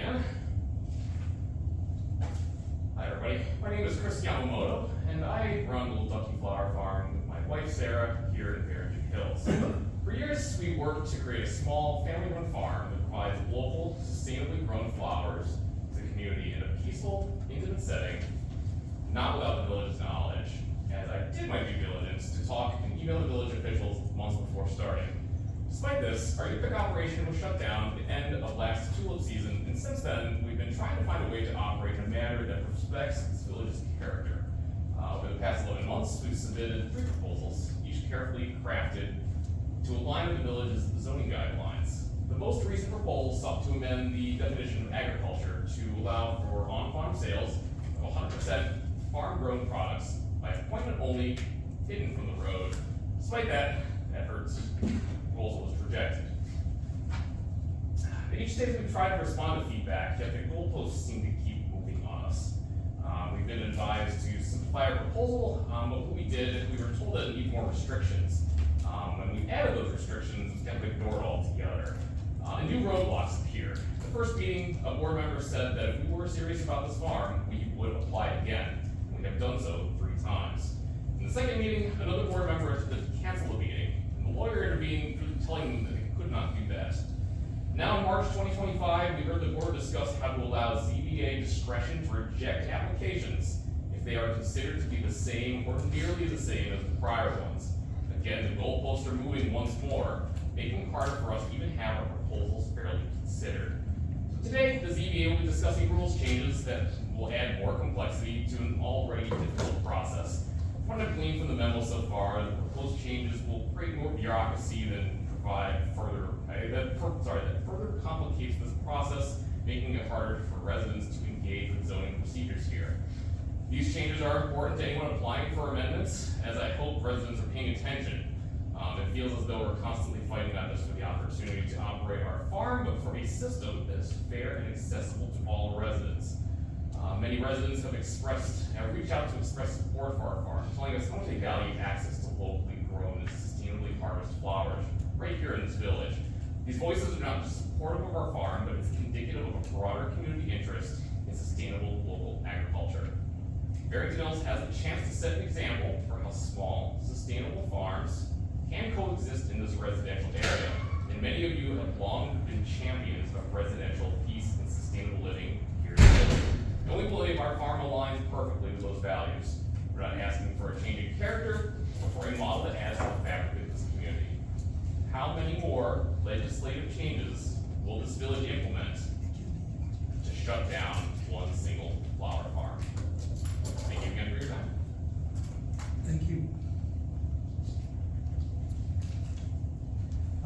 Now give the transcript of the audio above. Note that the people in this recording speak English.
again. Hi everybody, my name is Chris Yamamoto, and I run the Little Ducky Flower Farm with my wife Sarah here in Barrington Hills. For years, we worked to create a small family-run farm that provides local, sustainably grown flowers to the community in a peaceful, intimate setting, not without the village's knowledge, as I did my due diligence to talk and email the village officials months before starting. Despite this, our Yupik operation was shut down at the end of last tulip season, and since then, we've been trying to find a way to operate in a manner that respects this village's character. Over the past 11 months, we've submitted 3 proposals, each carefully crafted to align with the village's zoning guidelines. The most recent proposal sought to amend the definition of agriculture to allow for on-farm sales of 100% farm-grown products by appointment only, hidden from the road. Despite that, efforts, proposal was rejected. At each stage we've tried to respond to feedback, yet the goalposts seem to keep moving on us. We've been advised to simplify our proposal, but what we did, we were told that it needed more restrictions. When we added those restrictions, it was kind of ignored altogether. And new roadblocks appeared. The first meeting, a board member said that if we were serious about this farm, we would apply again. And we have done so 3 times. In the second meeting, another board member attempted to cancel the meeting. The lawyer intervened, telling them that they could not do that. Now in March 2025, we heard the board discuss how to allow ZBA discretion to reject applications if they are considered to be the same or nearly the same as the prior ones. Again, the goalposts are moving once more, making it harder for us to even have our proposals fairly considered. So today, the ZBA will be discussing rules changes that will add more complexity to an already difficult process. What I've gleaned from the memo so far, the proposed changes will create more bureaucracy than provide further, that further complicates this process, making it harder for residents to engage with zoning procedures here. These changes are important to anyone applying for amendments, as I hope residents are paying attention. It feels as though we're constantly fighting not just for the opportunity to operate our farm, but for a system that is fair and accessible to all residents. Many residents have reached out to express support for our farm, telling us how much they value access to locally grown and sustainably harvested flowers right here in this village. These voices are not just supportive of our farm, but it's indicative of a broader community interest in sustainable local agriculture. Barrington Hills has a chance to set an example for how small, sustainable farms can coexist in this residential area, and many of you have long been champions of residential peace and sustainable living here in the village. And we believe our farm aligns perfectly with those values. We're not asking for a change in character, but for a model that adds to the fabric of this community. How many more legislative changes will this village implement